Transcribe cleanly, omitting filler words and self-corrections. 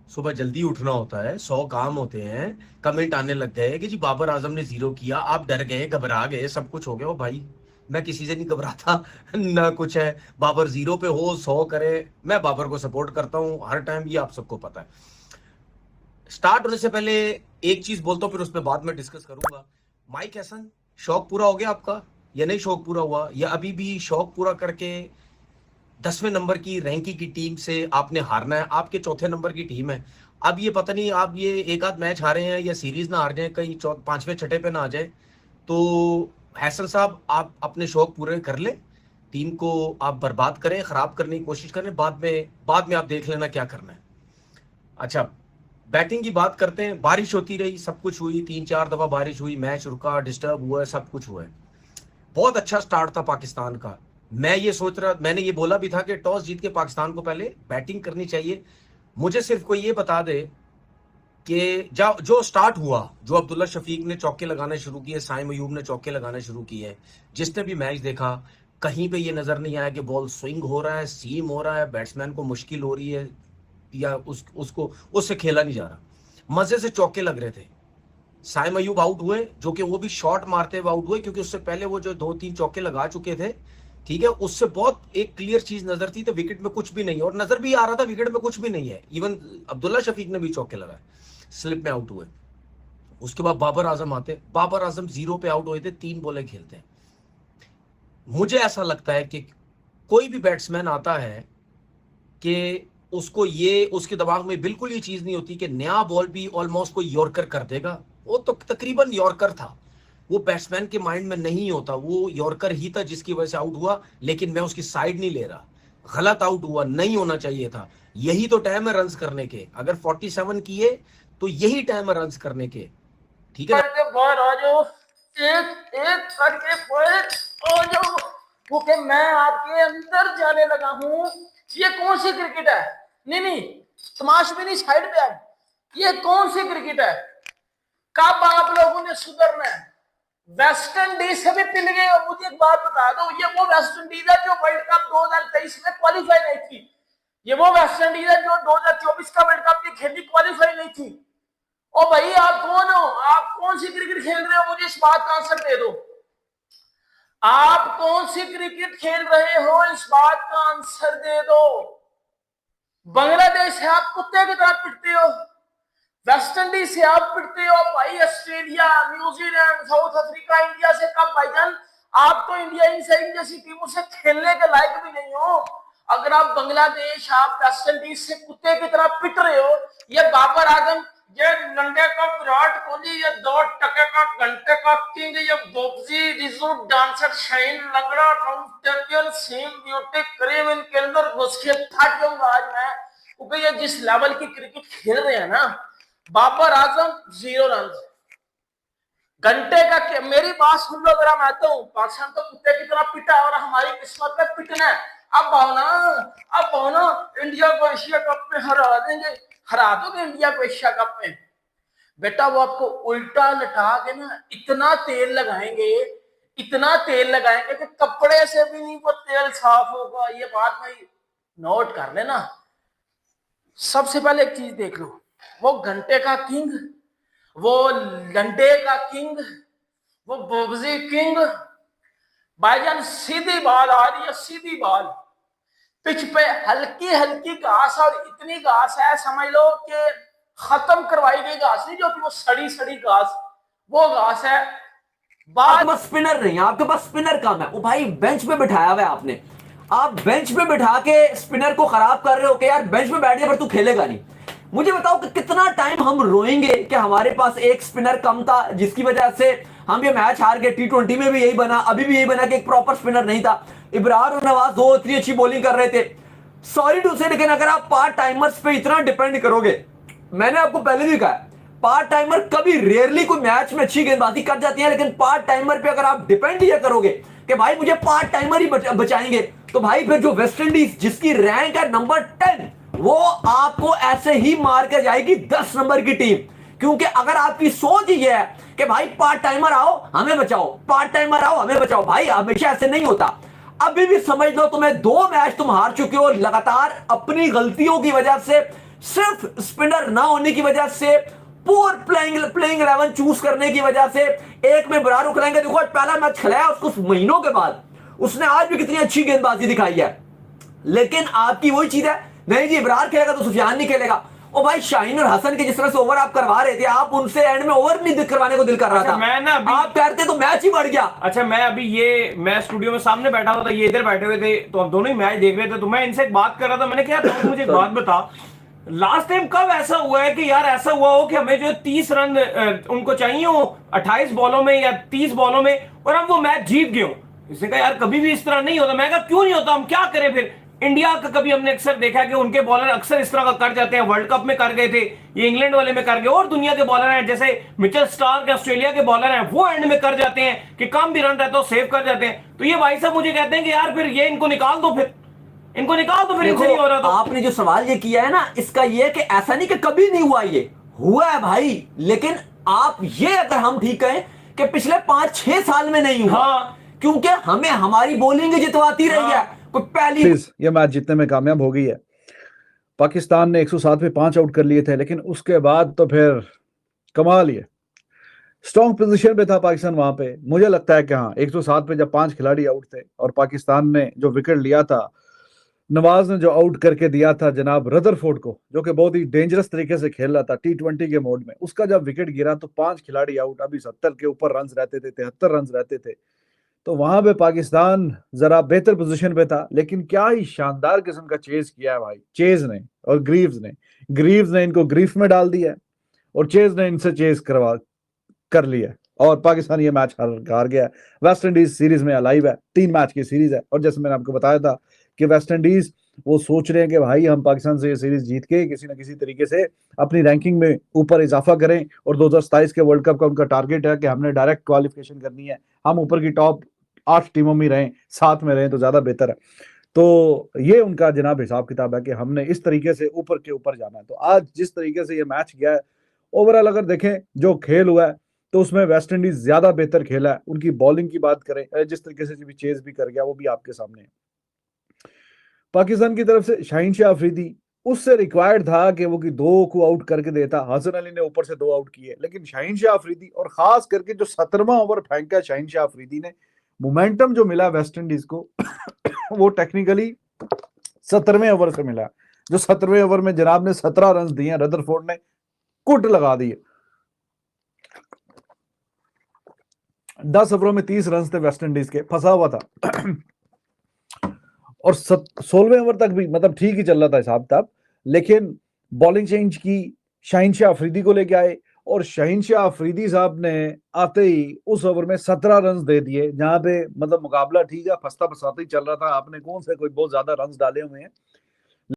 सुबह जल्दी उठना होता है, 100 काम होते हैं। कमेंट आने लग गए कि जी बाबर आजम ने जीरो किया, आप डर गए, घबरा गए, सब कुछ हो गया। ओ भाई, मैं किसी से नहीं घबराता ना कुछ है। बाबर जीरो पे हो, 100 करे, मैं बाबर को सपोर्ट करता हूं हर टाइम, ये आप सबको पता है। स्टार्ट होने से पहले एक चीज बोलता हूं, फिर उस पर बाद में डिस्कस करूंगा। माइक हैसन, शौक पूरा हो गया आपका या नहीं? शौक पूरा हुआ या अभी भी शौक पूरा करके 10वें नंबर की रैंकी की टीम से आपने हारना है? आपके चौथे नंबर की टीम है। अब ये पता नहीं, आप ये एक आध मैच हारे हैं या सीरीज ना हार जाए, कहीं पांचवें छठे पे ना आ जाए। तो हैसन साहब, आप अपने शौक पूरे कर ले, टीम को आप बर्बाद करें, खराब करने की कोशिश करें, बाद में आप देख लेना क्या करना है। अच्छा, बैटिंग की बात करते हैं। बारिश होती रही, सब कुछ हुई, 3-4 दफा बारिश हुई, मैच रुका, डिस्टर्ब हुआ, सब कुछ हुआ है। बहुत अच्छा स्टार्ट था पाकिस्तान का। मैंने ये बोला भी था कि टॉस जीत के पाकिस्तान को पहले बैटिंग करनी चाहिए। मुझे सिर्फ कोई ये बता दे कि जो स्टार्ट हुआ, जो अब्दुल्ला शफीक ने चौके लगाने शुरू किए, साइम अयूब ने चौके लगाने शुरू किए, जिसने भी मैच देखा, कहीं पे ये नजर नहीं आया कि बॉल स्विंग हो रहा है, सीम हो रहा है, बैट्समैन को मुश्किल हो रही है, या उसको उससे खेला नहीं जा रहा। मजे से चौके लग रहे थे। साइम अयूब आउट हुए, जो कि वो भी शॉट मारते हुए आउट हुए, क्योंकि उससे पहले वो जो 2-3 चौके लगा चुके थे, ठीक है, उससे बहुत एक क्लियर चीज नजर थी। तो विकेट में कुछ भी नहीं है, और नजर भी आ रहा था विकेट में कुछ भी नहीं है। इवन अब्दुल्ला शफीक ने भी चौके लगाए, स्लिप में आउट हुए। उसके बाद बाबर आजम आते, बाबर आजम जीरो पे आउट हुए थे, 3 बॉलें खेलते हैं। मुझे ऐसा लगता है कि कोई भी बैट्समैन आता है कि उसको ये, उसके दिमाग में बिल्कुल ये चीज नहीं होती कि नया बॉल भी ऑलमोस्ट कोई यॉर्कर कर देगा। वो तो तकरीबन यॉर्कर था, वो बैट्समैन के माइंड में नहीं होता, वो यॉर्कर ही था जिसकी वजह से आउट हुआ। लेकिन मैं उसकी साइड नहीं ले रहा, गलत आउट हुआ, नहीं होना चाहिए था। यही तो टाइम है रन्स करने के। अगर 47 किए तो यही टाइम है रन्स करने के, ठीक है ना? करके बाहर आ जाओ, एक एक करके बाहर आ जाओ, क्योंकि मैं आपके अंदर जाने लगा हूं। ये कौन सी क्रिकेट है? नहीं नहीं, तमाश भी नहीं, साइड पे आ। ये कौन सी क्रिकेट है? कब आप लोगों ने सुधरना है? वेस्ट इंडीज से भी पिल गए हो। मुझे एक बात बता दो, ये वो वेस्ट इंडीज है जो वर्ल्ड कप 2023 में क्वालिफाई नहीं थी। ये वो वेस्ट इंडीज है जो 2024 का वर्ल्ड कप की खेली क्वालिफाई नहीं थी। ओ भाई, आप कौन हो? आप कौन सी क्रिकेट खेल रहे हो? मुझे इस बात का आंसर दे दो। आप कौन सी क्रिकेट खेल रहे हो? इस बात का आंसर दे दो। बांग्लादेश से आप कुत्ते की तरह पिटते हो, वेस्ट इंडीज से आप पिटते हो भाई, Australia, New Zealand, south Africa, India से कब भाईजान? आप तो इंडिया इन जैसी टीमों से खेलने के लायक भी नहीं हो। अगर आप बांग्लादेश, आप वेस्ट इंडीज से कुत्ते की तरह पिट रहे हो, ये बाबर आजम, ये लंडे का विराट कोहली, ये 2 टके का घंटे का किंग, ये बोक्सी रिजू डांसर शाइन लंगड़ा चैंपियन सीम ब्यूटी क्रीम, इनके अंदर घुस के थक जाऊंगा आज मैं, क्योंकि ये जिस लेवल की क्रिकेट खेल रहे हैं ना, बाबर आजम 0 रन, घंटे का। मेरी बात सुन लो जरा, मैं तो पाकिस्तान तो कुत्ते की तरह पिटा और हमारी किस्मत में पिटना है। अब भावना, अब भावना इंडिया को एशिया कप में हरा देंगे। हरा दोगे इंडिया को एशिया कप में? बेटा वो आपको उल्टा लटा के ना इतना तेल लगाएंगे, इतना तेल लगाएंगे कि कपड़े से भी नहीं वो तेल साफ होगा। ये बात भाई नोट कर लेना। सबसे पहले एक चीज देख लो, वो घंटे का किंग, वो लंडे का किंग, वो बोबजी किंग, भाईजान सीधी बॉल आ रही है, सीधी बॉल, पिच पे हल्की हल्की घास, और इतनी घास है समझ लो कि खत्म करवाई गई घास नहीं, जो कि वो सड़ी सड़ी घास, वो घास है। आपके पास स्पिनर नहीं है, आपके पास स्पिनर कम है। वो भाई बेंच पे बिठाया हुआ है आपने, आप बेंच पे बिठा के स्पिनर को खराब कर रहे हो कि यार बेंच पे बैठ गया पर तू खेलेगा नहीं। मुझे बताओ कि कितना टाइम हम रोएंगे कि हमारे पास एक स्पिनर कम था जिसकी वजह से हम ये मैच हार गए। T20 में भी यही बना, अभी भी यही बना कि एक प्रॉपर स्पिनर नहीं था। इब्रार और नवाज दो इतनी अच्छी बॉलिंग कर रहे थे, सॉरी टू से, लेकिन अगर आप पार्ट टाइमर्स पे इतना डिपेंड करोगे, मैंने आपको पहले भी कहा पार्ट टाइमर कभी रेयरली कोई मैच में अच्छी गेंदबाजी कर जाती है, लेकिन पार्ट टाइमर पे अगर आप डिपेंड ही करोगे कि भाई मुझे पार्ट टाइमर ही बचाएंगे, तो भाई फिर जो वेस्ट इंडीज जिसकी रैंक है नंबर 10, वो आपको ऐसे ही मार कर जाएगी 10 नंबर की टीम। क्योंकि अगर आपकी सोच ही है कि भाई पार्ट टाइमर आओ हमें बचाओ, पार्ट टाइमर आओ हमें बचाओ, भाई हमेशा ऐसे नहीं होता। अभी भी समझ लो तुम्हें 2 मैच तुम हार चुके हो लगातार अपनी गलतियों की वजह से, सिर्फ स्पिनर ना होने की वजह से, पुअर प्लेइंग 11 चूज करने की वजह से। एक में बरार उखलाएंगे, देखो पहला मैच खिलाया उसको महीनों के बाद, उसने आज भी कितनी अच्छी गेंदबाजी दिखाई है। लेकिन आपकी वही चीज है, नहीं जी इब्रार खेलेगा तो सुफियान नहीं खेलेगा। ओ भाई शाहीन और हसन के जिस तरह से ओवर आप करवा रहे थे, आप उनसे एंड में ओवर नहीं करवाने को दिल कर रहा अच्छा, था। मैं ना आप करते तो मैच ही बढ़ गया। अच्छा मैं स्टूडियो में सामने बैठा हुआ था, ये इधर बैठे हुए थे, तो हम दोनों ही मैच देख रहे थे। तो मैं इनसे एक बात कर रहा था, मैंने कहा तो मुझे एक बात बता, लास्ट टाइम कब ऐसा हुआ है कि यार ऐसा हुआ हो कि हमें जो 30 रन उनको चाहिए हो 28 बॉलों में या 30 बॉलों में, और हम वो मैच जीत गए हो। इसने कहा यार कभी भी इस तरह नहीं होता। मैं कहा क्यों नहीं होता, हम क्या करें फिर। इंडिया का कभी हमने अक्सर देखा कि उनके बॉलर अक्सर इस तरह का कर जाते हैं, वर्ल्ड कप में कर गए थे, ये इंग्लैंड वाले में कर गए, और दुनिया के बॉलर हैं जैसे मिचेल स्टार्क ऑस्ट्रेलिया के बॉलर हैं, वो एंड में कर जाते हैं कि कम भी रन रहता हो सेव कर जाते हैं। तो ये भाई साहब मुझे कहते हैं कि यार फिर ये इनको निकाल दो, फिर इनको निकाल दो, फिर इनसे नहीं हो रहा। तो आपने जो सवाल ये किया है ना, इसका ये है कि ऐसा नहीं कि कभी नहीं हुआ, ये हुआ है भाई। लेकिन आप ये अगर हम ठीक कहें कि पिछले 5-6 साल में नहीं हुआ, हाँ। क्योंकि हमें हमारी बॉलिंग जितवाती रही है। कोई पहली ये मैच जीतने में कामयाब हो गई है। पाकिस्तान ने 107 पे 5 आउट कर लिए थे, लेकिन उसके बाद तो फिर कमाल ही है। स्ट्रॉन्ग पोजीशन पे था पाकिस्तान वहां पे। मुझे लगता है कि हाँ 107 पे जब 5 खिलाड़ी आउट थे और पाकिस्तान ने जो विकेट लिया था, नवाज ने जो आउट करके दिया था जनाब रदरफोर्ड को, जो कि बहुत ही डेंजरस तरीके से खेल रहा था T20 के मोड में, उसका जब विकेट गिरा तो 5 खिलाड़ी आउट, अभी 70 के ऊपर रन रहते थे, 73 रन रहते थे। तो वहां पे पाकिस्तान जरा बेहतर पोजीशन पे था। लेकिन क्या ही शानदार किस्म का चेज किया है भाई चेज ने और ग्रीव्स ने इनको ग्रीफ में डाल दिया और चेज ने इनसे चेज कर लिया और पाकिस्तान ये मैच हार गया। वेस्ट इंडीज सीरीज में अलाइव है, 3 मैच की सीरीज है, और जैसे मैंने आपको बताया था कि वेस्ट इंडीज वो सोच रहे हैं कि भाई हम पाकिस्तान से ये सीरीज जीत के किसी ना किसी तरीके से अपनी रैंकिंग में ऊपर इजाफा करें, और 2027 के वर्ल्ड कप का उनका टारगेट है कि हमने डायरेक्ट क्वालिफिकेशन करनी है, हम ऊपर की टॉप 8 टीमों में रहें, 7 में रहें तो ज्यादा बेहतर है। तो ये उनका जनाब हिसाब किताब है कि हमने इस तरीके से ऊपर के ऊपर जाना है। तो आज जिस तरीके से ये मैच गया है, ओवरऑल अगर देखें जो खेल हुआ है तो उसमें वेस्ट इंडीज ज्यादा बेहतर खेला है। उनकी बॉलिंग की बात करें, जिस तरीके से भी चेज भी कर गया वो भी आपके सामने है। पाकिस्तान की तरफ से शाहीन शाह अफरीदी, उससे रिक्वायर्ड था कि वो 2 को आउट करके देता। हसन अली ने ऊपर से 2 आउट किए, लेकिन शाहीन शाह अफरीदी और खास करके जो 17वां ओवर फेंका शाहीन शाह अफरीदी ने, मोमेंटम जो मिला वेस्ट इंडीज को वो टेक्निकली 17वें ओवर से मिला। जो 17वें ओवर में जनाब ने 17 रन दिए, रदरफोर्ड ने कुट लगा दिए। 10 ओवरों में 30 रन थे वेस्ट इंडीज के, फंसा हुआ था और 16वें ओवर तक भी मतलब ठीक ही चल रहा था हिसाब तब, लेकिन बॉलिंग चेंज की, शाहीन शाह अफरीदी को लेके आए और शाहीन शाह अफरीदी साहब ने आते ही उस ओवर में 17 रन दे दिए, जहां पे मतलब मुकाबला ठीक है फंसता फंसाता ही चल रहा था। आपने कौन से कोई बहुत ज्यादा रन डाले हुए हैं,